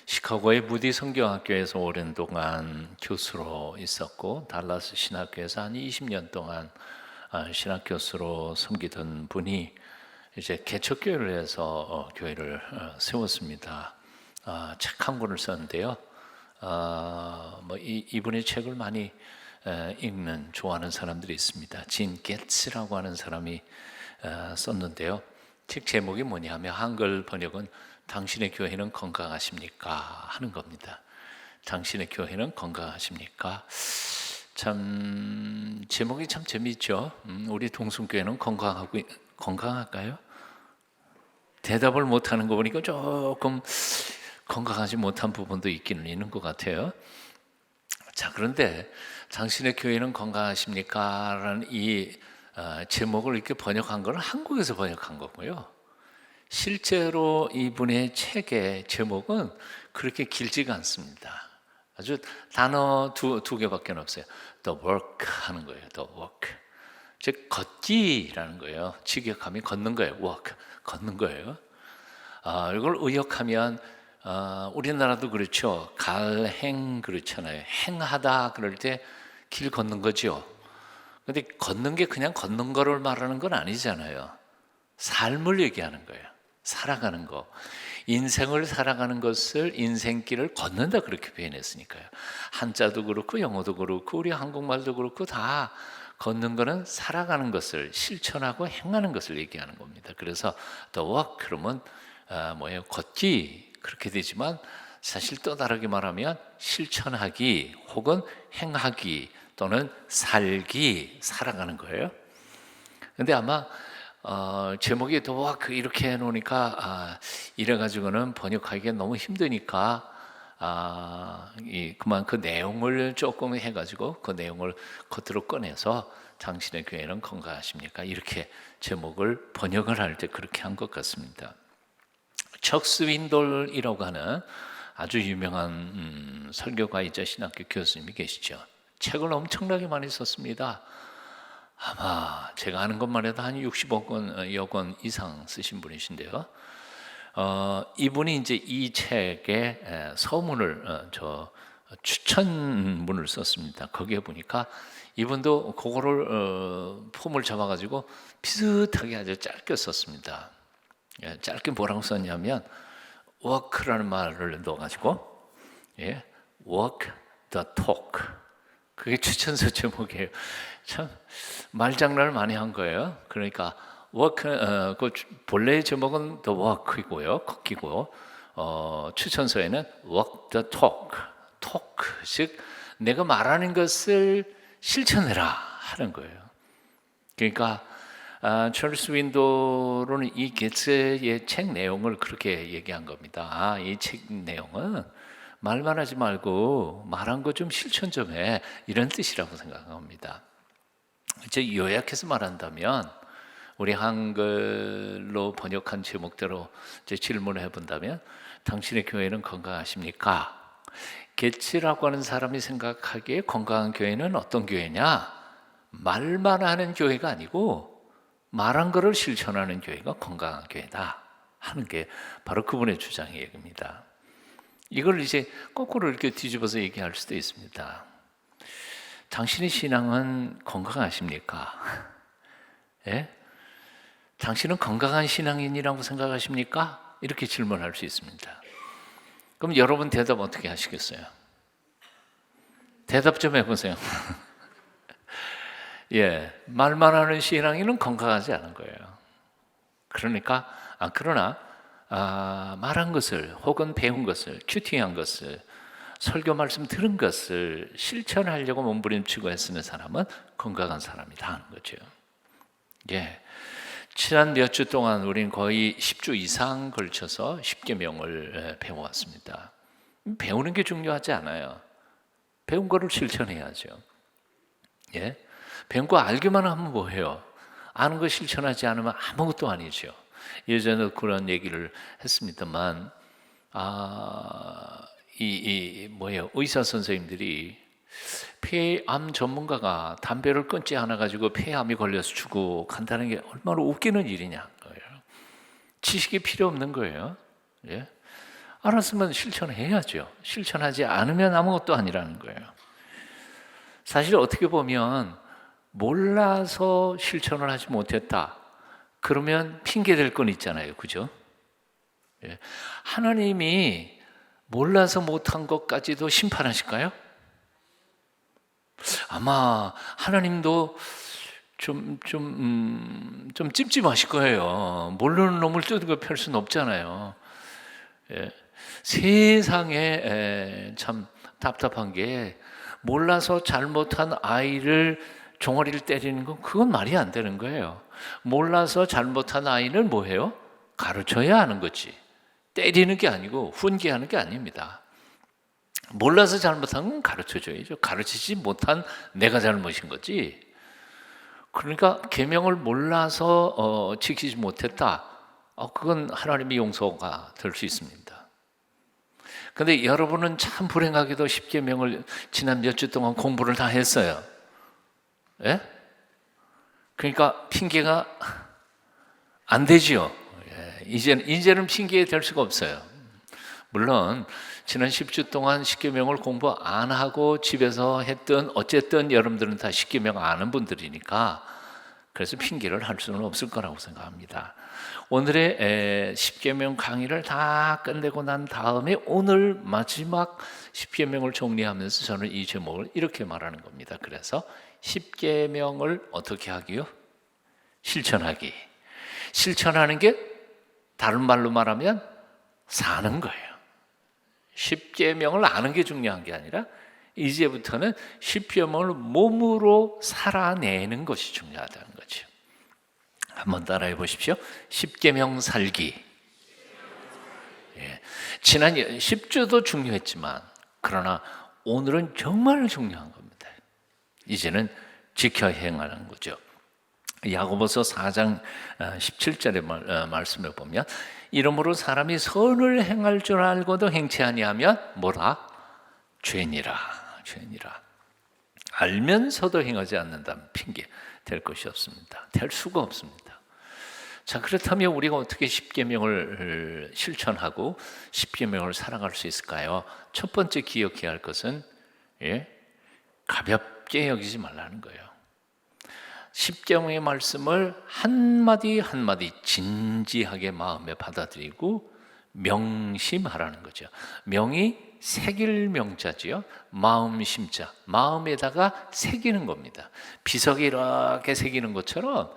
시카고의 무디 성경학교에서 오랜 동안 교수로 있었고 달라스 신학교에서 한 20년 동안 신학 교수로 섬기던 분이 이제 개척교회를 해서 교회를 세웠습니다. 책 한 권을 썼는데요. 이분의 책을 많이 읽는 좋아하는 사람들이 있습니다. 진 게츠라고 하는 사람이 썼는데요. 책 제목이 뭐냐면 한글 번역은 당신의 교회는 건강하십니까? 하는 겁니다. 당신의 교회는 건강하십니까? 참 제목이 참 재미있죠. 우리 동순교회는 건강할까요? 대답을 못하는 거 보니까 조금 건강하지 못한 부분도 있기는 있는 것 같아요. 자, 그런데 당신의 교회는 건강하십니까? 라는 이 제목을 이렇게 번역한 건 한국에서 번역한 거고요. 실제로 이분의 책의 제목은 그렇게 길지가 않습니다. 아주 단어 두 개밖에 없어요. The work 하는 거예요. The work. 즉 걷기라는 거예요. 직역하면 걷는 거예요. walk, 걷는 거예요. 이걸 의역하면 우리나라도 그렇죠. 갈행 그렇잖아요. 행하다 그럴 때 길 걷는 거죠. 근데 걷는 게 그냥 걷는 거를 말하는 건 아니잖아요. 삶을 얘기하는 거예요. 살아가는 거. 인생을 살아가는 것을 인생길을 걷는다 그렇게 표현했으니까요. 한자도 그렇고 영어도 그렇고 우리 한국말도 그렇고 다 걷는 거는 살아가는 것을 실천하고 행하는 것을 얘기하는 겁니다. 그래서 the walk 그러면 뭐예요? 걷기 그렇게 되지만 사실 또 다르게 말하면 실천하기 혹은 행하기 또는 살기, 살아가는 거예요. 근데 아마 제목이 더 이렇게 해놓으니까 이래가지고는 번역하기가 너무 힘드니까 그만 그 내용을 조금 해가지고 그 내용을 겉으로 꺼내서 당신의 교회는 건강하십니까? 이렇게 제목을 번역을 할 때 그렇게 한 것 같습니다. 척 스윈돌이라고 하는 아주 유명한 설교가이자 신학교 교수님이 계시죠. 책을 엄청나게 많이 썼습니다. 아마 제가 아는 것만 해도 한 60여 권 이상 쓰신 분이신데요. 이분이 이제 이 책에 서문을 추천문을 썼습니다. 거기에 보니까 이분도 그거를 폼을 잡아가지고 비슷하게 아주 짧게 썼습니다. 짧게 뭐라고 썼냐면 work라는 말을 넣어가지고 work the talk. 그게 추천서 제목이에요. 참 말장난을 많이 한 거예요. 그러니까 work 그 본래의 제목은 the work이고요, 걷기고 추천서에는 walk the talk, talk 즉 내가 말하는 것을 실천해라 하는 거예요. 그러니까 찰스 윈도로는 이 게츠의 책 내용을 그렇게 얘기한 겁니다. 이 책 내용은 말만 하지 말고 말한 거 좀 실천 좀 해 이런 뜻이라고 생각합니다. 이제 요약해서 말한다면 우리 한글로 번역한 제목대로 이제 질문을 해본다면 당신의 교회는 건강하십니까? 게츠라고 하는 사람이 생각하기에 건강한 교회는 어떤 교회냐? 말만 하는 교회가 아니고 말한 거를 실천하는 교회가 건강한 교회다 하는 게 바로 그분의 주장의 얘기입니다. 이걸 이제 거꾸로 이렇게 뒤집어서 얘기할 수도 있습니다. 당신의 신앙은 건강하십니까? 예? 당신은 건강한 신앙인이라고 생각하십니까? 이렇게 질문할 수 있습니다. 그럼 여러분 대답 어떻게 하시겠어요? 대답 좀 해보세요. 말만 하는 신앙인은 건강하지 않은 거예요. 그러니까 그러나 말한 것을 혹은 배운 것을 큐티한 것을 설교 말씀 들은 것을 실천하려고 몸부림치고 애쓰는 사람은 건강한 사람이다 하는 거죠. 지난 몇 주 동안 우리는 거의 10주 이상 걸쳐서 십계명을 배워왔습니다. 배우는 게 중요하지 않아요. 배운 거를 실천해야죠. 배운 거 알기만 하면 뭐해요? 아는 거 실천하지 않으면 아무것도 아니죠. 예전에 그런 얘기를 했습니다만 의사 선생님들이 폐암 전문가가 담배를 끊지 않아 가지고 폐암이 걸려서 죽고 간다는 게 얼마나 웃기는 일이냐 거예요. 지식이 필요 없는 거예요. 알았으면 실천해야죠. 실천하지 않으면 아무것도 아니라는 거예요. 사실 어떻게 보면 몰라서 실천을 하지 못했다, 그러면 핑계 댈 건 있잖아요. 그죠? 예. 하나님이 몰라서 못한 것까지도 심판하실까요? 아마 하나님도 좀 찝찝하실 거예요. 모르는 놈을 뜯어 펼 수는 없잖아요. 예. 세상에 참 답답한 게, 몰라서 잘못한 아이를 종아리를 때리는 건 그건 말이 안 되는 거예요. 몰라서 잘못한 아이는 뭐예요? 가르쳐야 하는 거지. 때리는 게 아니고 훈계하는 게 아닙니다. 몰라서 잘못한 건 가르쳐줘야죠. 가르치지 못한 내가 잘못인 거지. 그러니까 계명을 몰라서 지키지 못했다, 그건 하나님의 용서가 될 수 있습니다. 근데 여러분은 참 불행하게도 십계명을 지난 몇 주 동안 공부를 다 했어요. 예? 그러니까 핑계가 안 되지요. 예. 이제는 핑계 될 수가 없어요. 물론 지난 10주 동안 십계명을 공부 안 하고 집에서 했든 어쨌든 여러분들은 다 십계명 아는 분들이니까, 그래서 핑계를 할 수는 없을 거라고 생각합니다. 오늘의 십계명 강의를 다 끝내고 난 다음에 오늘 마지막 십계명을 정리하면서 저는 이 제목을 이렇게 말하는 겁니다. 그래서 십계명을 어떻게 하기요? 실천하기. 실천하는 게 다른 말로 말하면 사는 거예요. 십계명을 아는 게 중요한 게 아니라 이제부터는 십계명을 몸으로 살아내는 것이 중요하다는 거죠. 한번 따라해 보십시오. 십계명 살기. 예. 지난 10주도 중요했지만, 그러나 오늘은 정말 중요한 겁니다. 이제는 지켜 행하는 거죠. 야고보서 4장 17절의 말씀을 보면, 이러므로 사람이 선을 행할 줄 알고도 행치 아니하면 뭐라? 죄니라. 알면서도 행하지 않는다면 핑계 될 것이 없습니다. 될 수가 없습니다. 자, 그렇다면 우리가 어떻게 십계명을 실천하고 십계명을 살아갈 수 있을까요? 첫 번째 기억해야 할 것은 가볍게 여기지 말라는 거예요. 십계명의 말씀을 한마디 한마디 진지하게 마음에 받아들이고 명심하라는 거죠. 명이 새길 명자지요. 마음 심자, 마음에다가 새기는 겁니다. 비석에 이렇게 새기는 것처럼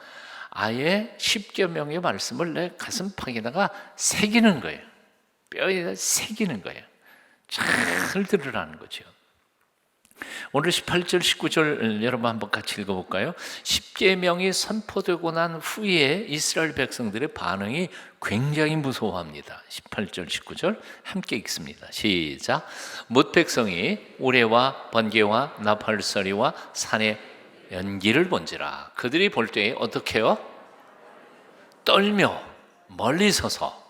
아예 십계명의 말씀을 내 가슴팍에다가 새기는 거예요. 뼈에다 새기는 거예요. 잘 들으라는 거죠. 오늘 18절 19절 여러분 한번 같이 읽어볼까요? 십계명이 선포되고 난 후에 이스라엘 백성들의 반응이 굉장히 무서워합니다. 18절 19절 함께 읽습니다. 시작. 뭇 백성이 우레와 번개와 나팔소리와 산의 연기를 본지라. 그들이 볼 때에 어떻게 해요? 떨며 멀리 서서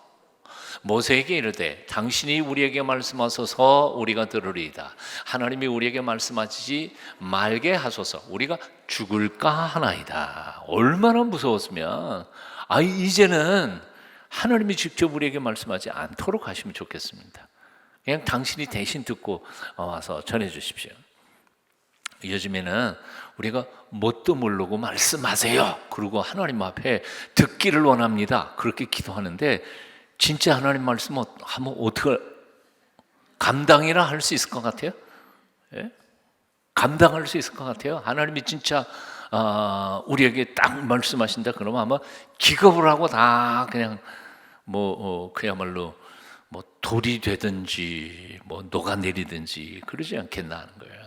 모세에게 이르되 당신이 우리에게 말씀하소서 우리가 들으리이다. 하나님이 우리에게 말씀하시지 말게 하소서 우리가 죽을까 하나이다. 얼마나 무서웠으면 이제는 하나님이 직접 우리에게 말씀하지 않도록 하시면 좋겠습니다. 그냥 당신이 대신 듣고 와서 전해 주십시오. 요즘에는 우리가 뭣도 모르고 말씀하세요 그리고 하나님 앞에 듣기를 원합니다. 그렇게 기도하는데 진짜 하나님 말씀 하면 어떻게 감당이나 할 수 있을 것 같아요? 예? 감당할 수 있을 것 같아요? 하나님이 진짜 우리에게 딱 말씀하신다 그러면 아마 기겁을 하고 다 그냥 그야말로 돌이 되든지 녹아내리든지 그러지 않겠나 하는 거예요.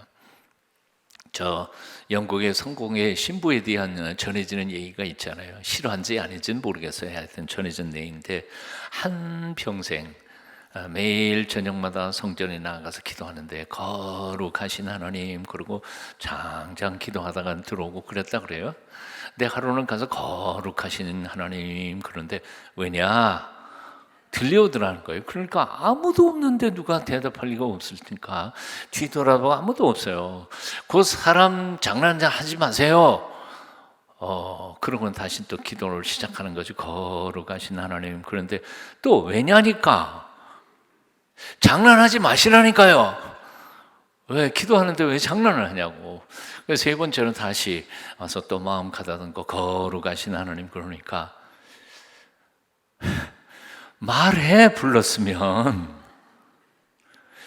저 영국의 성공의 신부에 대한 전해지는 얘기가 있잖아요. 실화인지 아닌지는 모르겠어요. 하여튼 전해진 내용인데 한평생 매일 저녁마다 성전에 나가서 기도하는데 거룩하신 하나님 그러고 장장 기도하다가 들어오고 그랬다 그래요. 근데 하루는 가서 거룩하신 하나님 그런데 왜냐? 들려오더라는 거예요. 그러니까 아무도 없는데 누가 대답할 리가 없으니까 뒤돌아보고 아무도 없어요. 그 사람 장난하지 마세요. 그러고는 다시 또 기도를 시작하는 거죠. 거룩하신 하나님. 그런데 또 왜냐니까 장난하지 마시라니까요. 왜 기도하는데 왜 장난을 하냐고. 그래서 세 번째는 다시 와서 또 마음 가다듬고 거룩하신 하나님, 그러니까 말해, 불렀으면.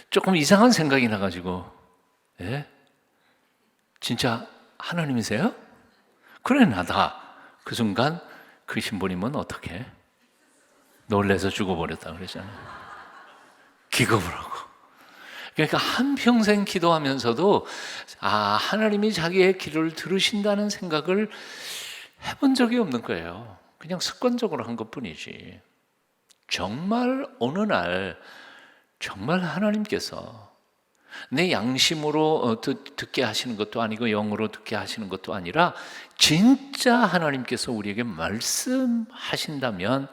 조금 이상한 생각이 나가지고, 예? 진짜 하나님이세요? 그래, 나다. 그 순간 그 신부님은 어떻게? 놀래서 죽어버렸다 그랬잖아요. 기겁을 하고. 그러니까 한평생 기도하면서도 하나님이 자기의 기도를 들으신다는 생각을 해본 적이 없는 거예요. 그냥 습관적으로 한 것뿐이지. 정말 어느 날 정말 하나님께서 내 양심으로 듣게 하시는 것도 아니고 영으로 듣게 하시는 것도 아니라 진짜 하나님께서 우리에게 말씀하신다면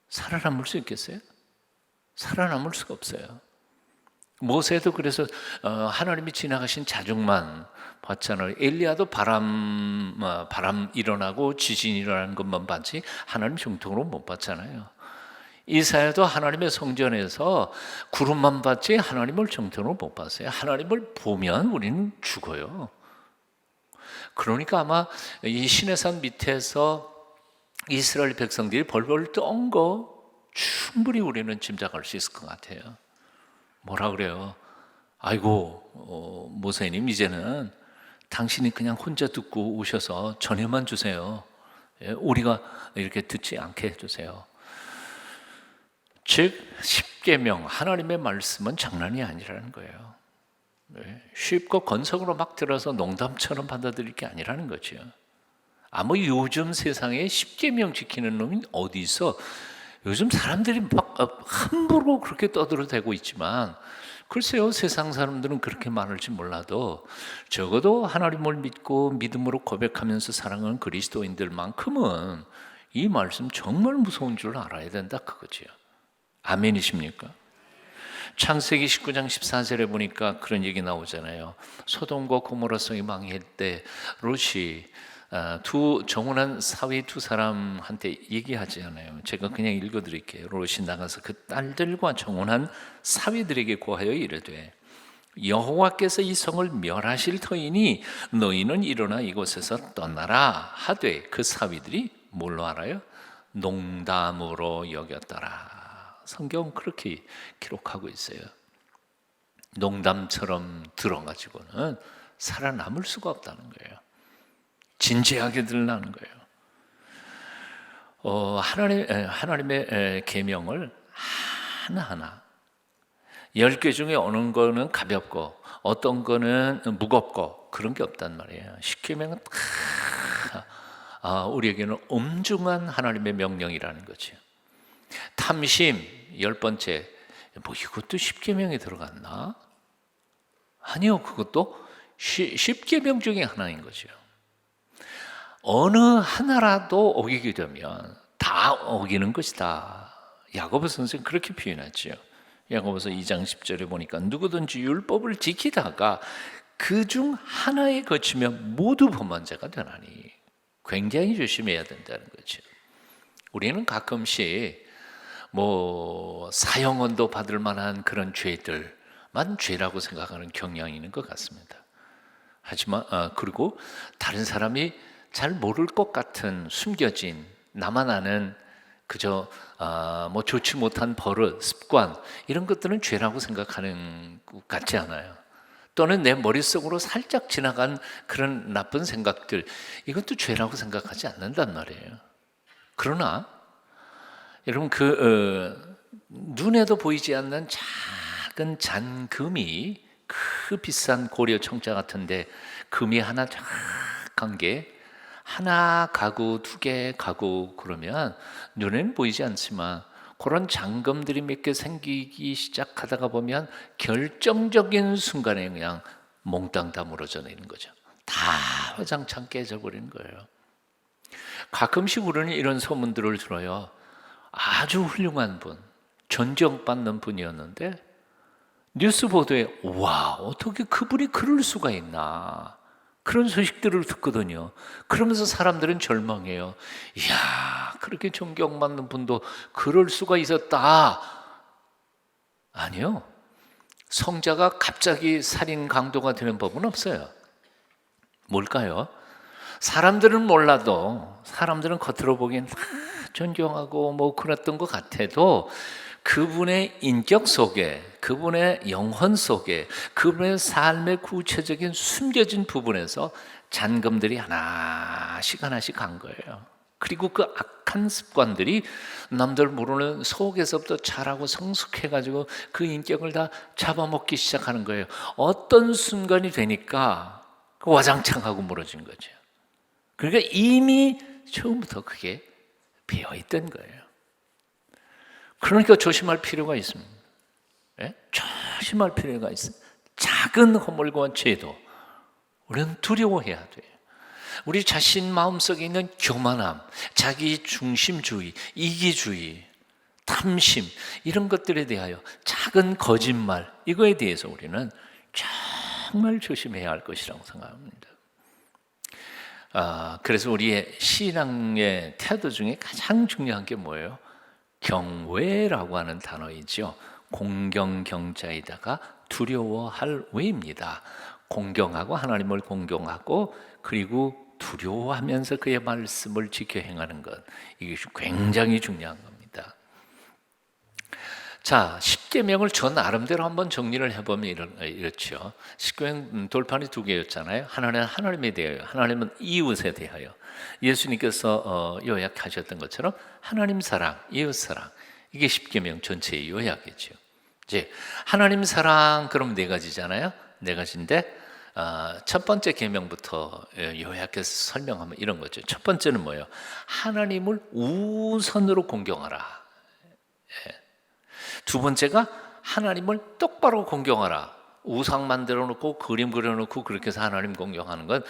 살아남을 수 있겠어요? 살아남을 수가 없어요. 모세도 그래서 하나님이 지나가신 자중만 봤잖아요. 엘리야도 바람 일어나고 지진 일어나는 것만 봤지 하나님 정통으로 못 봤잖아요. 이사야도 하나님의 성전에서 구름만 봤지 하나님을 정통으로 못 봤어요. 하나님을 보면 우리는 죽어요. 그러니까 아마 이 시내산 밑에서 이스라엘 백성들이 벌벌 떤 거 충분히 우리는 짐작할 수 있을 것 같아요. 뭐라 그래요? 아이고, 모세님, 이제는 당신이 그냥 혼자 듣고 오셔서 전해만 주세요. 우리가 이렇게 듣지 않게 해주세요. 즉 십계명, 하나님의 말씀은 장난이 아니라는 거예요. 쉽고 건성으로 막 들어서 농담처럼 받아들일 게 아니라는 거죠. 요즘 세상에 십계명 지키는 놈이 어디 있어? 요즘 사람들이 막 함부로 그렇게 떠들어대고 있지만, 글쎄요, 세상 사람들은 그렇게 많을지 몰라도 적어도 하나님을 믿고 믿음으로 고백하면서 사랑하는 그리스도인들만큼은 이 말씀 정말 무서운 줄 알아야 된다, 그거지요. 아멘이십니까? 창세기 19장 14절에 보니까 그런 얘기 나오잖아요. 소돔과 고모라 성이 망할 때 롯이 두 정혼한 사위 두 사람한테 얘기하지 않아요. 제가 그냥 읽어드릴게요. 롯이 나가서 그 딸들과 정혼한 사위들에게 고하여 이르되, 여호와께서 이 성을 멸하실 터이니 너희는 일어나 이곳에서 떠나라 하되, 그 사위들이 뭘로 알아요? 농담으로 여겼더라. 성경은 그렇게 기록하고 있어요. 농담처럼 들어가지고는 살아남을 수가 없다는 거예요. 진지하게 들으라는 거예요. 하나님의 계명을 하나하나 10개 중에 어느 거는 가볍고 어떤 거는 무겁고 그런 게 없단 말이에요. 10계명은 다 우리에게는 엄중한 하나님의 명령이라는 거죠. 탐심 10번째, 이것도 10계명에 들어갔나? 아니요, 그것도 10계명 중에 하나인 거죠. 어느 하나라도 어기게 되면 다 어기는 것이다. 야고보 선생은 그렇게 표현하죠. 야고보서 2장 10절에 보니까 누구든지 율법을 지키다가 그중 하나에 거치면 모두 범한 자가 되나니, 굉장히 조심해야 된다는 거죠. 우리는 가끔씩 사형언도 받을 만한 그런 죄들만 죄라고 생각하는 경향이 있는 것 같습니다. 하지만 그리고 다른 사람이 잘 모를 것 같은 숨겨진, 나만 아는 그저 좋지 못한 버릇, 습관, 이런 것들은 죄라고 생각하는 것 같지 않아요. 또는 내 머릿속으로 살짝 지나간 그런 나쁜 생각들, 이것도 죄라고 생각하지 않는단 말이에요. 그러나 여러분, 눈에도 보이지 않는 작은 잔금이, 그 비싼 고려 청자 같은데 금이 하나 작은 게 하나 가구, 2개 가구, 그러면 눈에는 보이지 않지만 그런 잔금들이 몇 개 생기기 시작하다가 보면 결정적인 순간에 그냥 몽땅 다 무너져 내리는 거죠. 다 화장창 깨져버리는 거예요. 가끔씩 우리는 이런 소문들을 들어요. 아주 훌륭한 분, 존경받는 분이었는데 뉴스 보도에 와, 어떻게 그분이 그럴 수가 있나, 그런 소식들을 듣거든요. 그러면서 사람들은 절망해요. 이야, 그렇게 존경받는 분도 그럴 수가 있었다. 아니요. 성자가 갑자기 살인 강도가 되는 법은 없어요. 뭘까요? 사람들은 몰라도, 사람들은 겉으로 보기엔 존경하고 뭐 그랬던 것 같아도 그분의 인격 속에, 그분의 영혼 속에, 그분의 삶의 구체적인 숨겨진 부분에서 잔금들이 하나씩 하나씩 간 거예요. 그리고 그 악한 습관들이 남들 모르는 속에서부터 자라고 성숙해가지고 그 인격을 다 잡아먹기 시작하는 거예요. 어떤 순간이 되니까 와장창하고 멀어진 거죠. 그러니까 이미 처음부터 그게 배어있던 거예요. 그러니까 조심할 필요가 있습니다. 예? 조심할 필요가 있어요. 작은 허물과 죄도 우리는 두려워해야 돼요. 우리 자신 마음속에 있는 교만함, 자기 중심주의, 이기주의, 탐심 이런 것들에 대하여 작은 거짓말 이거에 대해서 우리는 정말 조심해야 할 것이라고 생각합니다. 그래서 우리의 신앙의 태도 중에 가장 중요한 게 뭐예요? 경외라고 하는 단어이죠. 공경경자에다가 두려워할 외입니다. 공경하고 하나님을 공경하고 그리고 두려워하면서 그의 말씀을 지켜 행하는 것, 이것이 굉장히 중요한 겁니다. 자, 십계명을 저 나름대로 한번 정리를 해보면 이렇죠. 십계명 돌판이 두 개였잖아요. 하나는 하나님에 대하여, 하나님은 이웃에 대하여. 예수님께서 요약하셨던 것처럼 하나님 사랑, 이웃 사랑, 이게 십계명 전체의 요약이죠. 이제 하나님 사랑 그럼 네 가지잖아요. 네 가지인데 첫 번째 계명부터 요약해서 설명하면 이런 거죠. 첫 번째는 뭐예요? 하나님을 우선으로 공경하라. 두 번째가 하나님을 똑바로 공경하라. 우상 만들어 놓고 그림 그려 놓고 그렇게 해서 하나님 공경하는 건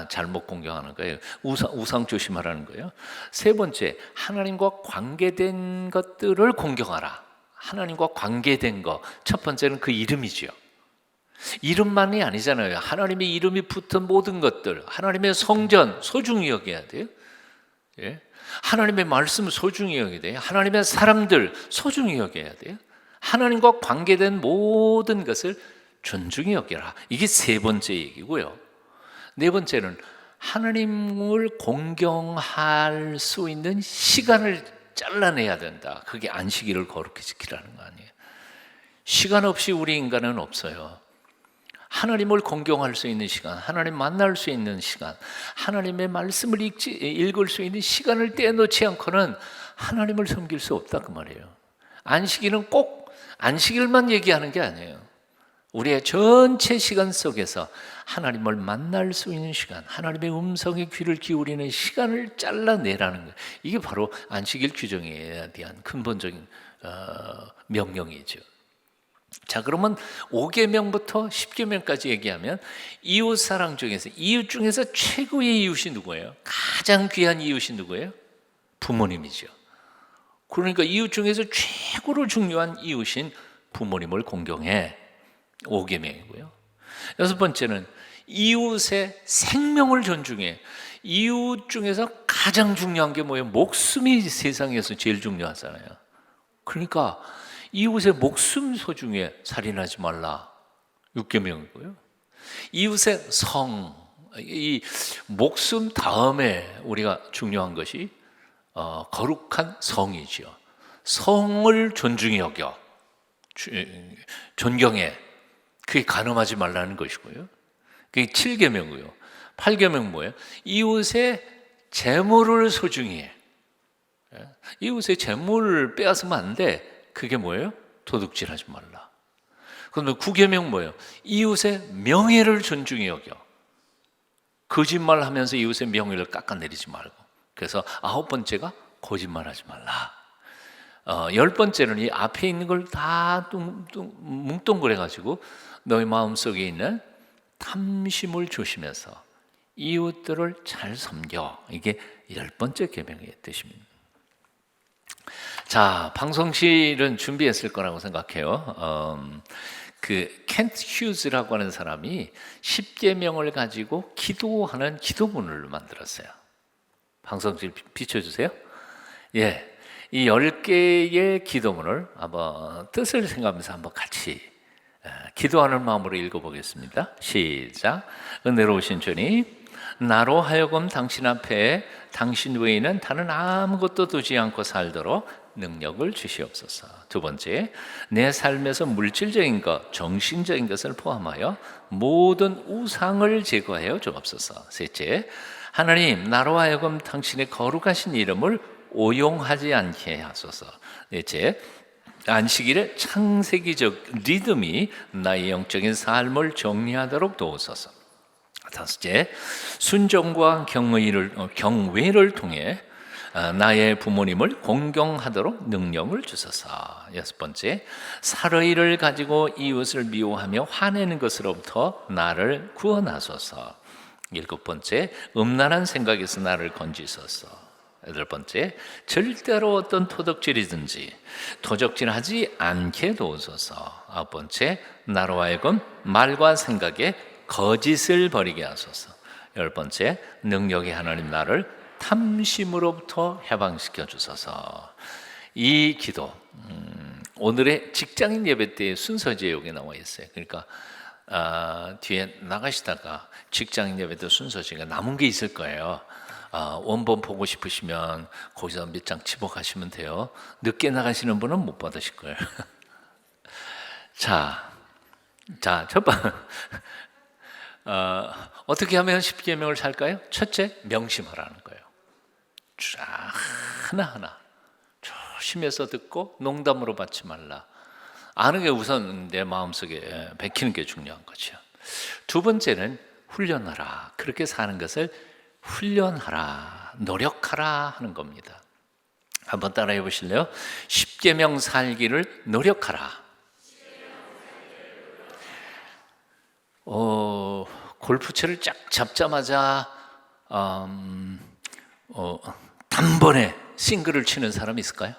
잘못 공경하는 거예요. 우상 조심하라는 거예요. 세 번째, 하나님과 관계된 것들을 공경하라. 하나님과 관계된 것. 첫 번째는 그 이름이죠. 이름만이 아니잖아요. 하나님의 이름이 붙은 모든 것들, 하나님의 성전 소중히 여겨야 돼요. 예? 하나님의 말씀 소중히 여겨야 돼요. 하나님의 사람들 소중히 여겨야 돼요. 하나님과 관계된 모든 것을 존중히 여겨라. 이게 세 번째 얘기고요. 네 번째는 하나님을 공경할 수 있는 시간을 잘라내야 된다. 그게 안식일을 거룩히 지키라는 거 아니에요. 시간 없이 우리 인간은 없어요. 하나님을 공경할 수 있는 시간, 하나님 만날 수 있는 시간, 하나님의 말씀을 읽을 수 있는 시간을 떼놓지 않고는 하나님을 섬길 수 없다 그 말이에요. 안식일은 꼭 안식일만 얘기하는 게 아니에요. 우리의 전체 시간 속에서 하나님을 만날 수 있는 시간, 하나님의 음성에 귀를 기울이는 시간을 잘라내라는 거예요. 이게 바로 안식일 규정에 대한 근본적인 명령이죠. 자, 그러면 5계명부터 10계명까지 얘기하면 이웃 사랑 중에서, 이웃 중에서 최고의 이웃이 누구예요? 가장 귀한 이웃이 누구예요? 부모님이죠. 그러니까 이웃 중에서 최고로 중요한 이웃인 부모님을 공경해. 5계명이고요. 여섯 번째는 이웃의 생명을 존중해. 이웃 중에서 가장 중요한 게 뭐예요? 목숨이 세상에서 제일 중요하잖아요. 그러니까 이웃의 목숨 소중해. 살인하지 말라. 6계명이고요. 이웃의 성, 이 목숨 다음에 우리가 중요한 것이 거룩한 성이죠. 성을 존중히 여겨, 존경해. 그게 간음하지 말라는 것이고요. 그게 7계명이고요. 8계명 뭐예요? 이웃의 재물을 소중히 해. 이웃의 재물을 빼앗으면 안 돼. 그게 뭐예요? 도둑질하지 말라. 그런데 9계명 뭐예요? 이웃의 명예를 존중히 여겨. 거짓말하면서 이웃의 명예를 깎아내리지 말고. 그래서 9번째가 거짓말하지 말라. 10번째는 이 앞에 있는 걸 다 뭉뚱그려가지고 너희 마음속에 있는 탐심을 조심해서 이웃들을 잘 섬겨. 이게 10번째 계명의 뜻입니다. 자, 방송실은 준비했을 거라고 생각해요. 그 켄트 휴즈라고 하는 사람이 10계명을 가지고 기도하는 기도문을 만들었어요. 방송실 비춰주세요. 예, 이 10개의 기도문을 한번 뜻을 생각하면서 한번 같이 기도하는 마음으로 읽어보겠습니다. 시작. 은혜로우신 주님, 나로 하여금 당신 앞에 당신 외에는 다른 아무것도 두지 않고 살도록 능력을 주시옵소서. 두 번째, 내 삶에서 물질적인 것, 정신적인 것을 포함하여 모든 우상을 제거하여 주옵소서. 셋째, 하나님, 나로 하여금 당신의 거룩하신 이름을 오용하지 않게 하소서. 넷째, 안식일의 창세기적 리듬이 나의 영적인 삶을 정리하도록 도우소서. 다섯째, 순종과 경외를 통해 나의 부모님을 공경하도록 능력을 주소서. 여섯 번째, 살의를 가지고 이웃을 미워하며 화내는 것으로부터 나를 구원하소서. 일곱 번째, 음란한 생각에서 나를 건지소서. 여덟 번째, 절대로 어떤 도덕질이든지 도적질하지 않게 도우소서. 아홉 번째, 나로 하여금 말과 생각에 거짓을 버리게 하소서. 열 번째, 능력의 하나님 나를 탐심으로부터 해방시켜 주소서. 이 기도 오늘의 직장인 예배 때의 순서 제목에 나와 있어요. 그러니까 뒤에 나가시다가 직장인 예배 때 순서 제가 남은 게 있을 거예요. 원본 보고 싶으시면 거기서 몇 장 집어 가시면 돼요. 늦게 나가시는 분은 못 받으실 거예요. 자, 첫 번째 어떻게 하면 십계명을 살까요? 첫째, 명심하라는 거예요. 쫙 하나하나 조심해서 듣고 농담으로 받지 말라. 아는 게 우선 내 마음속에 bek히는 게 중요한 거죠. 두 번째는 훈련하라. 그렇게 사는 것을 훈련하라, 노력하라 하는 겁니다. 한번 따라해 보실래요? 십계명 살기를 노력하라. 골프채를 쫙 잡자마자 단번에 싱글을 치는 사람이 있을까요?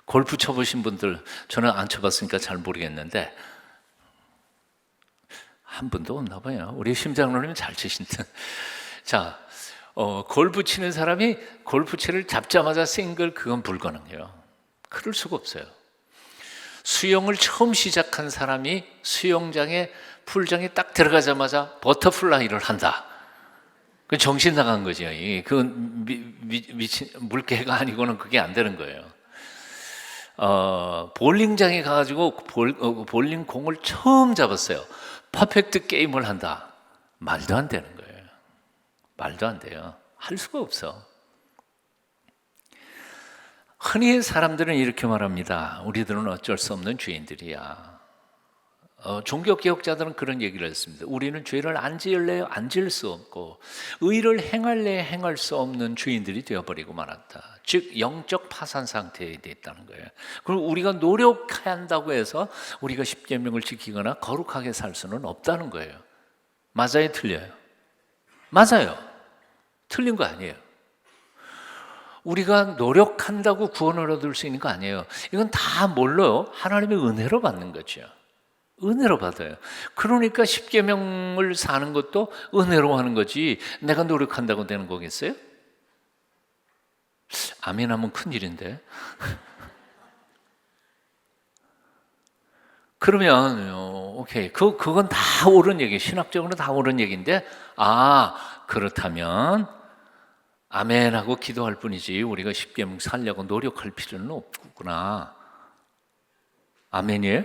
골프 쳐보신 분들, 저는 안 쳐봤으니까 잘 모르겠는데 한 분도 없나 봐요. 우리 심장로님 잘 치신다. 자, 골프 치는 사람이 골프채를 잡자마자 싱글, 그건 불가능해요. 그럴 수가 없어요. 수영을 처음 시작한 사람이 수영장에 풀장에 딱 들어가자마자 버터플라이를 한다. 그 정신 나간 거죠. 그건 미친 물개가 아니고는 그게 안 되는 거예요. 볼링장에 가가지고 볼링 공을 처음 잡았어요. 퍼펙트 게임을 한다. 말도 안 되는 거예요. 말도 안 돼요. 할 수가 없어. 흔히 사람들은 이렇게 말합니다. 우리들은 어쩔 수 없는 죄인들이야. 종교개혁자들은 그런 얘기를 했습니다. 우리는 죄를 안 지을래요? 안 지을 수 없고 의를 행할래야 행할 수 없는 죄인들이 되어버리고 말았다. 즉 영적 파산 상태에 있다는 거예요. 그리고 우리가 노력해야 한다고 해서 우리가 십계명을 지키거나 거룩하게 살 수는 없다는 거예요. 맞아요? 틀려요? 맞아요. 틀린 거 아니에요. 우리가 노력한다고 구원을 얻을 수 있는 거 아니에요. 이건 다 뭘로요? 하나님의 은혜로 받는 거죠. 은혜로 받아요. 그러니까 십계명을 사는 것도 은혜로 하는 거지 내가 노력한다고 되는 거겠어요? 아멘 하면 큰일인데. 그러면 오케이, 그건 다 옳은 얘기, 신학적으로 다 옳은 얘기인데 그렇다면 아멘 하고 기도할 뿐이지 우리가 십계명 살려고 노력할 필요는 없구나. 아멘이에요?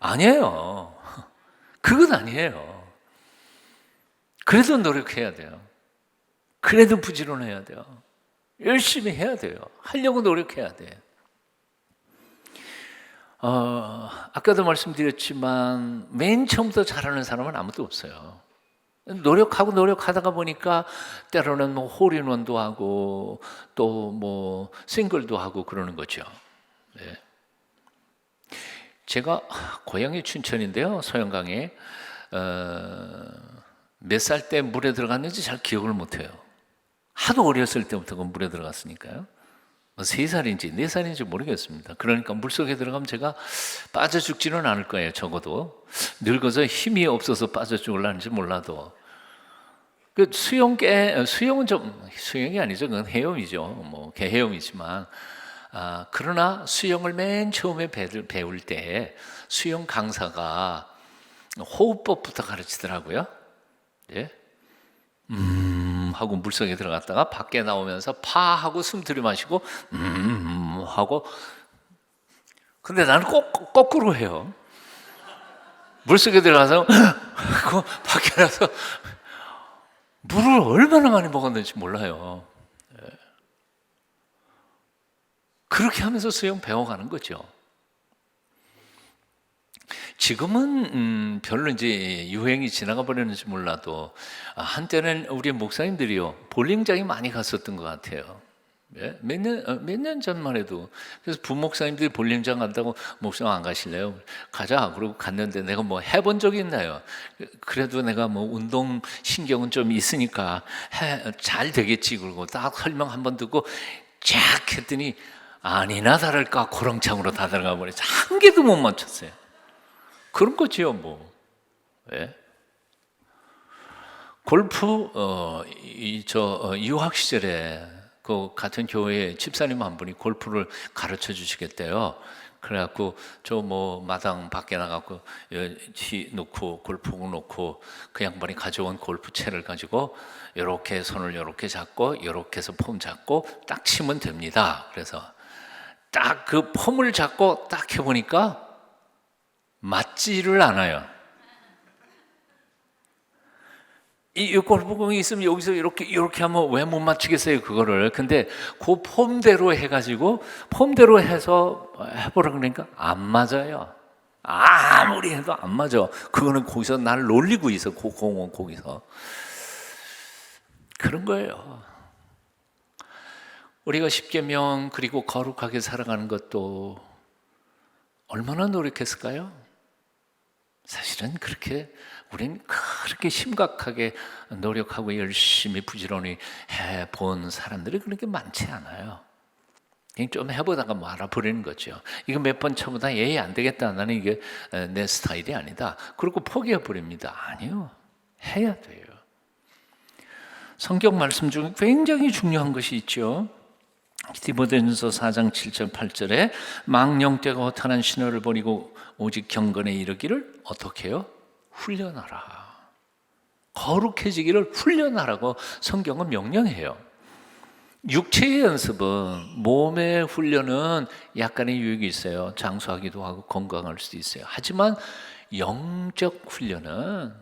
아니에요. 그건 아니에요. 그래도 노력해야 돼요. 그래도 부지런해야 돼요. 열심히 해야 돼요. 하려고 노력해야 돼요. 아까도 말씀드렸지만 맨 처음부터 잘하는 사람은 아무도 없어요. 노력하다가 보니까 때로는 홀인원도 하고 또 싱글도 하고 그러는 거죠. 네. 제가 고향이 춘천인데요. 소영강에 몇 살 때 물에 들어갔는지 잘 기억을 못해요. 하도 어렸을 때부터 물에 들어갔으니까요. 3살인지 4살인지 모르겠습니다. 그러니까 물속에 들어가면 제가 빠져 죽지는 않을 거예요. 적어도 늙어서 힘이 없어서 빠져 죽을라는지 몰라도 수영은 좀 수영이 아니죠. 그건 헤엄이죠. 개헤엄이지만 그러나 수영을 맨 처음에 배울 때 수영 강사가 호흡법부터 가르치더라고요. 예? 하고 물속에 들어갔다가 밖에 나오면서 파 하고 숨 들이마시고 하고. 근데 나는 거꾸로 해요. 물속에 들어가서 하고 밖에 나서 물을 얼마나 많이 먹었는지 몰라요. 그렇게 하면서 수영 배워가는 거죠. 지금은 별로 이제 유행이 지나가 버렸는지 몰라도 한때는 우리 목사님들이요 볼링장에 많이 갔었던 것 같아요. 예? 몇 년 전만 해도. 그래서 부목사님들이 볼링장 간다고 목사님 안 가실래요? 가자. 그러고 갔는데 내가 뭐 해본 적이 있나요? 그래도 내가 뭐 운동 신경은 좀 있으니까 잘 되겠지. 그러고 딱 설명 한번 듣고 쫙 했더니 아니나 다를까 고렁창으로 다 들어가 버려서 한 개도 못 맞췄어요. 그런 거지요, 뭐. 예? 골프 유학 시절에 그 같은 교회 집사님 한 분이 골프를 가르쳐 주시겠대요. 그래갖고 저 뭐 마당 밖에 나가고 티 놓고 골프공 놓고 그 양반이 가져온 골프채를 가지고 이렇게 손을 이렇게 잡고 이렇게 해서 폼 잡고 딱 치면 됩니다. 그래서 딱 그 폼을 잡고 딱 해보니까 맞지를 않아요. 이 골프공이 있으면 여기서 이렇게 하면 왜 못 맞추겠어요, 그거를. 근데 그 폼대로 해가지고 폼대로 해서 해보라 그러니까 안 맞아요. 아무리 해도 안 맞아. 그거는 거기서 날 놀리고 있어, 그 공은 거기서. 그런 거예요. 우리가 십계명 그리고 거룩하게 살아가는 것도 얼마나 노력했을까요? 사실은 우리는 그렇게 심각하게 노력하고 열심히 부지런히 해본 사람들이 그렇게 많지 않아요. 그냥 좀 해보다가 말아버리는 거죠. 이거 몇 번 쳐보다 안 되겠다. 나는 이게 내 스타일이 아니다. 그리고 포기해버립니다. 아니요. 해야 돼요. 성경 말씀 중에 굉장히 중요한 것이 있죠. 디모데전서 4장 7절 8절에 망령되고 허탄한 신호를 버리고 오직 경건에 이르기를 어떻게 해요? 훈련하라. 거룩해지기를 훈련하라고 성경은 명령해요. 육체의 연습은, 몸의 훈련은 약간의 유익이 있어요. 장수하기도 하고 건강할 수도 있어요. 하지만 영적 훈련은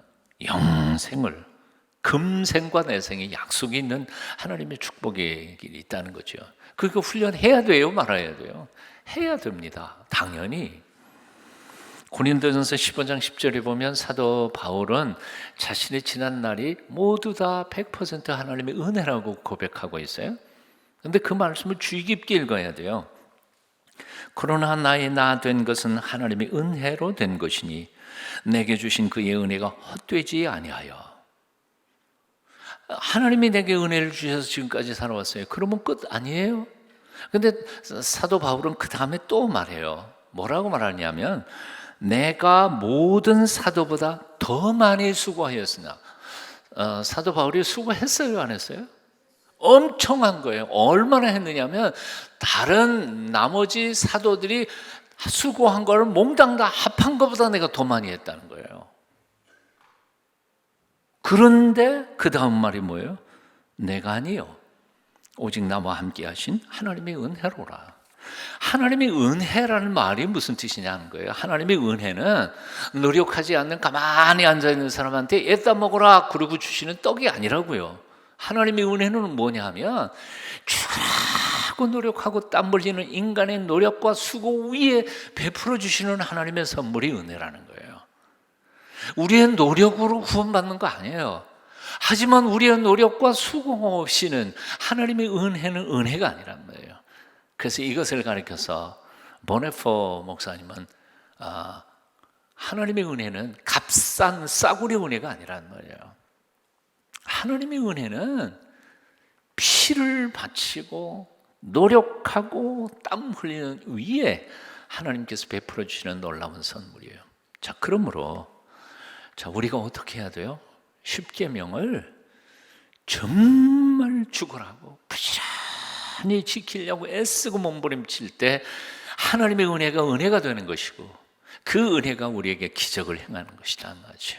영생을, 금생과 내생의 약속이 있는 하나님의 축복의 길이 있다는 거죠. 그거 훈련해야 돼요, 말아야 돼요? 해야 됩니다. 당연히. 고린도전서 15장 10절에 보면 사도 바울은 자신의 지난 날이 모두 다 100% 하나님의 은혜라고 고백하고 있어요. 그런데 그 말씀을 주의 깊게 읽어야 돼요. 그러나 나의 나 된 것은 하나님의 은혜로 된 것이니 내게 주신 그의 은혜가 헛되지 아니하여. 하나님이 내게 은혜를 주셔서 지금까지 살아왔어요. 그러면 끝 아니에요? 근데 사도 바울은 그 다음에 또 말해요. 뭐라고 말하냐면 내가 모든 사도보다 더 많이 수고하였으나. 사도 바울이 수고했어요, 안 했어요? 엄청 한 거예요. 얼마나 했느냐면 다른 나머지 사도들이 수고한 걸 몽땅 다 합한 것보다 내가 더 많이 했다는 거예요. 그런데 그 다음 말이 뭐예요? 내가 아니요 오직 나와 함께 하신 하나님의 은혜로라. 하나님의 은혜라는 말이 무슨 뜻이냐는 거예요. 하나님의 은혜는 노력하지 않는 가만히 앉아있는 사람한테 애따 먹어라 그러고 주시는 떡이 아니라고요. 하나님의 은혜는 뭐냐 하면 죽으라고 노력하고 땀 흘리는 인간의 노력과 수고 위에 베풀어 주시는 하나님의 선물이 은혜라는 거예요. 우리의 노력으로 구원받는 거 아니에요. 하지만 우리의 노력과 수고 없이는 하나님의 은혜는 은혜가 아니란 말이에요. 그래서 이것을 가리켜서 보네포 목사님은 하나님의 은혜는 값싼 싸구려 은혜가 아니란 말이에요. 하나님의 은혜는 피를 바치고 노력하고 땀 흘리는 위에 하나님께서 베풀어 주시는 놀라운 선물이에요. 자, 그러므로 우리가 어떻게 해야 돼요? 십계명을 정말 죽으라고 부지런히 지키려고 애쓰고 몸부림칠 때 하나님의 은혜가 되는 것이고, 그 은혜가 우리에게 기적을 행하는 것이란 말이죠.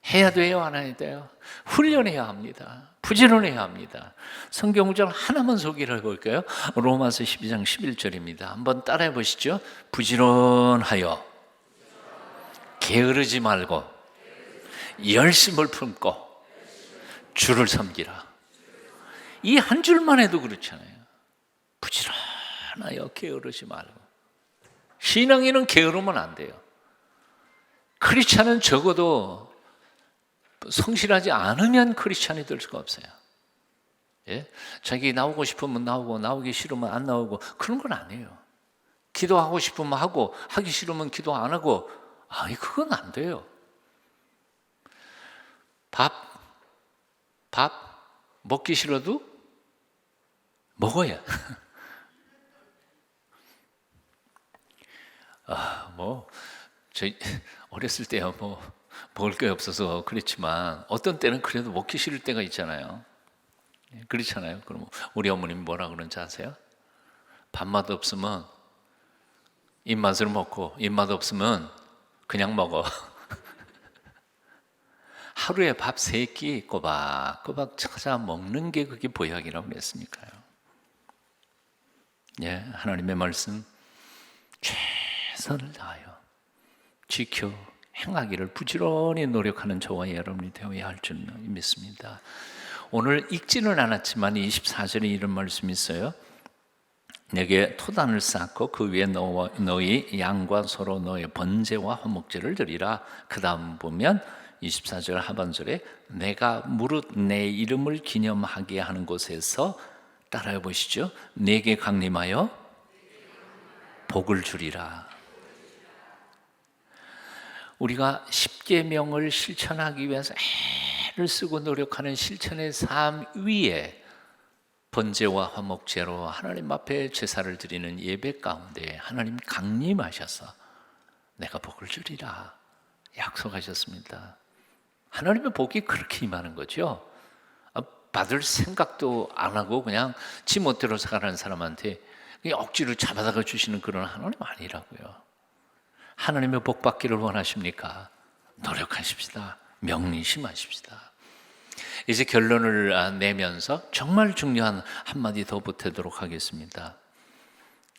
해야 돼요, 안 해야 돼요? 훈련해야 합니다. 부지런해야 합니다. 성경 구절 하나만 소개를 해볼까요? 로마서 12장 11절입니다. 한번 따라해 보시죠. 부지런하여 게으르지 말고 열심을 품고 주를 섬기라. 이 한 줄만 해도 그렇잖아요. 부지런하여 게으르지 말고. 신앙인은 게으르면 안 돼요. 크리스찬은 적어도 성실하지 않으면 크리스찬이 될 수가 없어요. 예? 자기 나오고 싶으면 나오고, 나오기 싫으면 안 나오고, 그런 건 아니에요. 기도하고 싶으면 하고, 하기 싫으면 기도 안 하고, 그건 안 돼요. 밥 먹기 싫어도 먹어야. 저희 어렸을 때야 먹을 게 없어서 그렇지만 어떤 때는 그래도 먹기 싫을 때가 있잖아요. 그렇잖아요. 그럼 우리 어머님이 뭐라 그러는지 아세요? 밥맛 없으면 입맛을 먹고, 입맛 없으면 그냥 먹어. 하루에 밥 3끼 꼬박꼬박 찾아 먹는 게 그게 보약이라고 그랬으니까요. 예, 하나님의 말씀 최선을 다하여 지켜 행하기를 부지런히 노력하는 저와 여러분이 되어야 할 줄 믿습니다. 오늘 읽지는 않았지만 24절에 이런 말씀이 있어요. 내게 토단을 쌓고 그 위에 너희 양과 서로 너의 번제와 화목제를 드리라. 그 다음 보면 24절 하반절에 내가 무릇 내 이름을 기념하게 하는 곳에서 따라해 보시죠. 내게 강림하여 복을 주리라. 우리가 십계명을 실천하기 위해서 애를 쓰고 노력하는 실천의 삶 위에 번제와 화목제로 하나님 앞에 제사를 드리는 예배 가운데 하나님 강림하셔서 내가 복을 주리라 약속하셨습니다. 하나님의 복이 그렇게 임하는 거죠. 받을 생각도 안 하고 그냥 지 멋대로 살아가는 사람한테 그냥 억지로 잡아다가 주시는 그런 하나님 아니라고요. 하나님의 복 받기를 원하십니까? 노력하십시다. 명리심하십시다. 이제 결론을 내면서 정말 중요한 한마디 더 보태도록 하겠습니다.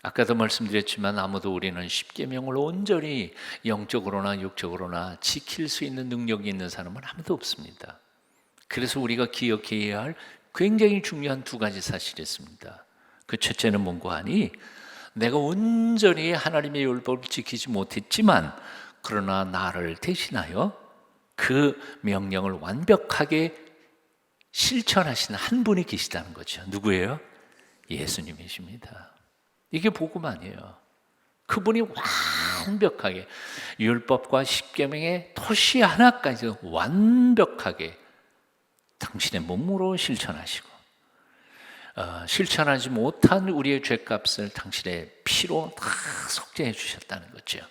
아까도 말씀드렸지만 아무도 우리는 십계명을 온전히 영적으로나 육적으로나 지킬 수 있는 능력이 있는 사람은 아무도 없습니다. 그래서 우리가 기억해야 할 굉장히 중요한 2가지 사실이 있습니다. 그 첫째는 뭔가 하니 내가 온전히 하나님의 율법을 지키지 못했지만 그러나 나를 대신하여 그 명령을 완벽하게 실천하시는 한 분이 계시다는 거죠. 누구예요? 예수님이십니다. 이게 복음 아니에요. 그분이 완벽하게 율법과 십계명의 토시 하나까지 완벽하게 당신의 몸으로 실천하시고 실천하지 못한 우리의 죄값을 당신의 피로 다 속죄해 주셨다는 거죠.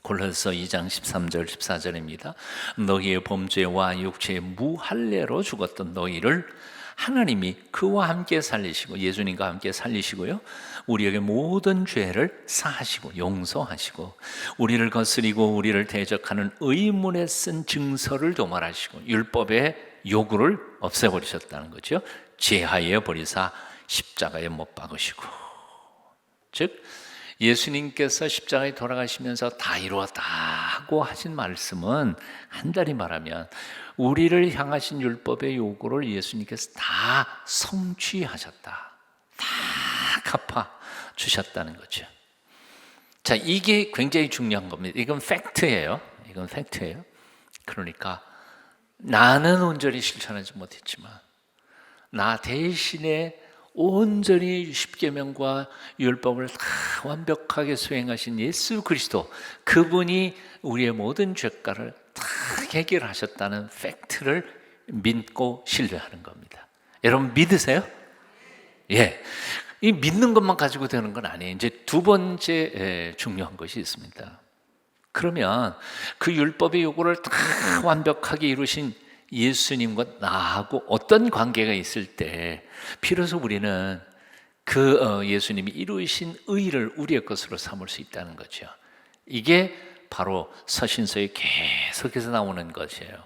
골로새 2장 13절 14절입니다. 너희의 범죄와 육체의 무할례로 죽었던 너희를 하나님이 그와 함께 살리시고 예수님과 함께 살리시고요. 우리에게 모든 죄를 사하시고 용서하시고 우리를 거스리고 우리를 대적하는 의문에 쓴 증서를 도말하시고 율법의 요구를 없애버리셨다는 거죠. 제하에 버리사 십자가에 못 박으시고, 즉 예수님께서 십자가에 돌아가시면서 다 이루었다 하고 하신 말씀은 간단히 말하면 우리를 향하신 율법의 요구를 예수님께서 다 성취하셨다, 다 갚아 주셨다는 거죠. 자, 이게 굉장히 중요한 겁니다. 이건 팩트예요. 이건 팩트예요. 그러니까 나는 온전히 실천하지 못했지만 나 대신에 온전히 십계명과 율법을 다 완벽하게 수행하신 예수 그리스도, 그분이 우리의 모든 죄가를 다 해결하셨다는 팩트를 믿고 신뢰하는 겁니다. 여러분 믿으세요? 예. 이 믿는 것만 가지고 되는 건 아니에요. 이제 2번째 중요한 것이 있습니다. 그러면 그 율법의 요구를 다 완벽하게 이루신 예수님과 나하고 어떤 관계가 있을 때 비로소 우리는 그 예수님이 이루신 의를 우리의 것으로 삼을 수 있다는 거죠. 이게 바로 서신서에 계속해서 나오는 것이에요.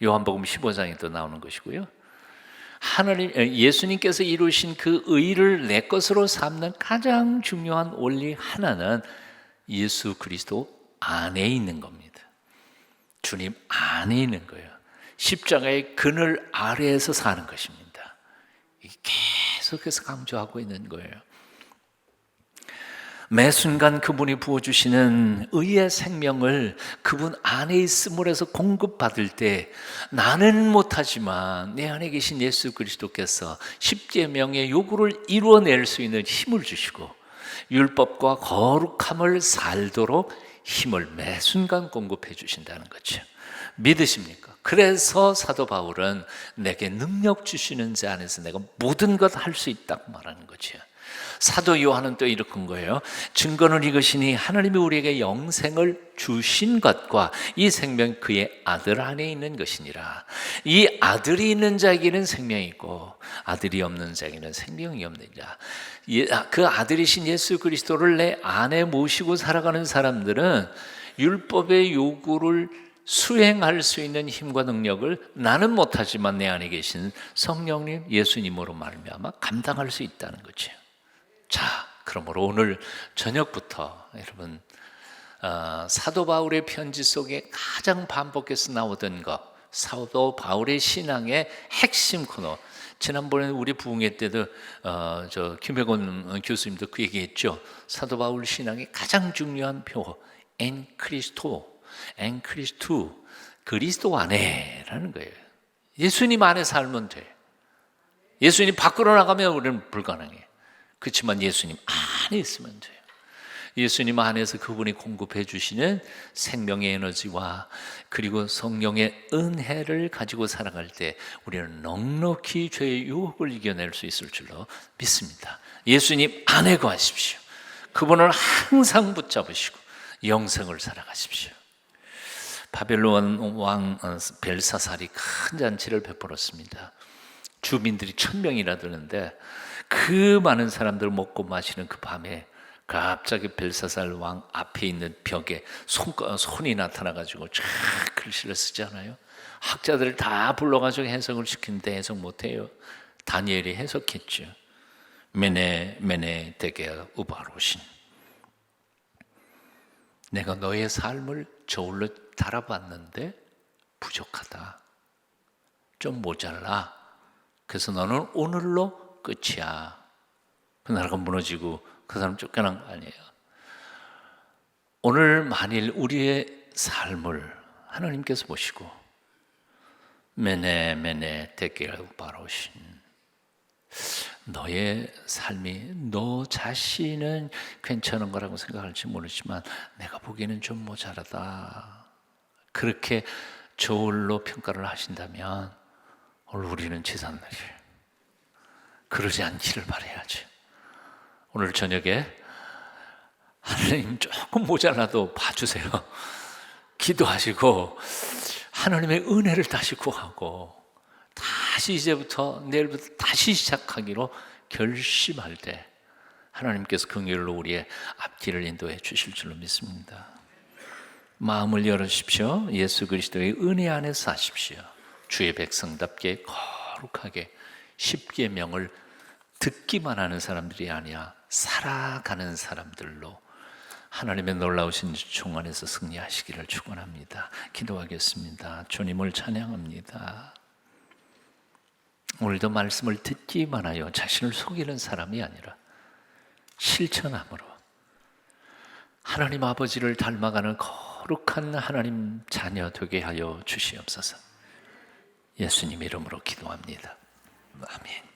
요한복음 15장에도 나오는 것이고요. 예수님께서 이루신 그 의를 내 것으로 삼는 가장 중요한 원리 하나는 예수 그리스도 안에 있는 겁니다. 주님 안에 있는 거예요. 십자가의 그늘 아래에서 사는 것입니다. 이게 계속해서 강조하고 있는 거예요. 매 순간 그분이 부어주시는 의의 생명을 그분 안에 있음으로 해서 공급받을 때 나는 못하지만 내 안에 계신 예수 그리스도께서 십계명의 요구를 이루어낼 수 있는 힘을 주시고 율법과 거룩함을 살도록 힘을 매 순간 공급해 주신다는 거죠. 믿으십니까? 그래서 사도 바울은 내게 능력 주시는 자 안에서 내가 모든 것 할 수 있다고 말하는 거죠. 사도 요한은 또 이렇게 거예요. 증거는 이것이니 하나님이 우리에게 영생을 주신 것과 이 생명 그의 아들 안에 있는 것이니라. 이 아들이 있는 자에게는 생명이 있고 아들이 없는 자에게는 생명이 없느니라. 그 아들이신 예수 그리스도를 내 안에 모시고 살아가는 사람들은 율법의 요구를 수행할 수 있는 힘과 능력을 나는 못하지만 내 안에 계신 성령님 예수님으로 말미암아 감당할 수 있다는 거죠. 자, 그러므로 오늘 저녁부터 여러분 사도 바울의 편지 속에 가장 반복해서 나오던 것, 사도 바울의 신앙의 핵심 코너. 지난번에 우리 부흥회 때도 저 김혜곤 교수님도 그 얘기했죠. 사도 바울 신앙의 가장 중요한 표, 엔 크리스토, 그리스도 안에라는 거예요. 예수님 안에 살면 돼. 예수님 밖으로 나가면 우리는 불가능해. 그렇지만 예수님 안에 있으면 돼요. 예수님 안에서 그분이 공급해 주시는 생명의 에너지와 그리고 성령의 은혜를 가지고 살아갈 때 우리는 넉넉히 죄의 유혹을 이겨낼 수 있을 줄로 믿습니다. 예수님 안에 거하십시오. 그분을 항상 붙잡으시고 영생을 살아가십시오. 바벨론 왕 벨사살이 큰 잔치를 베풀었습니다. 주민들이 1000명이나 되는데 그 많은 사람들 먹고 마시는 그 밤에 갑자기 벨사살 왕 앞에 있는 벽에 손이 나타나가지고 쫙 글씨를 쓰잖아요. 학자들을 다 불러가지고 해석을 시키는데 해석 못해요. 다니엘이 해석했죠. 메네 데게아 우바로신, 내가 너의 삶을 저울로 달아봤는데 부족하다. 좀 모자라. 그래서 너는 오늘로 끝이야. 그 나라가 무너지고 그 사람 쫓겨난 거 아니에요. 오늘 만일 우리의 삶을 하나님께서 보시고 메네 데게아 우바로신, 너의 삶이 너 자신은 괜찮은 거라고 생각할지 모르지만 내가 보기에는 좀 모자라다. 그렇게 저울로 평가를 하신다면 오늘 우리는 제삿날이에요. 그러지 않기를 바라야지. 오늘 저녁에 하나님 조금 모자라도 봐주세요. 기도하시고 하나님의 은혜를 다시 구하고 다시 이제부터 내일부터 다시 시작하기로 결심할 때 하나님께서 긍휼로 우리의 앞길을 인도해 주실 줄로 믿습니다. 마음을 열으십시오. 예수 그리스도의 은혜 안에서 사십시오. 주의 백성답게 거룩하게 십계명을 듣기만 하는 사람들이 아니라 살아가는 사람들로 하나님의 놀라우신 종 안에서 승리하시기를 축원합니다. 기도하겠습니다. 주님을 찬양합니다. 오늘도 말씀을 듣기만 하여 자신을 속이는 사람이 아니라 실천함으로 하나님 아버지를 닮아가는 거룩한 하나님 자녀 되게 하여 주시옵소서. 예수님 이름으로 기도합니다. 아멘.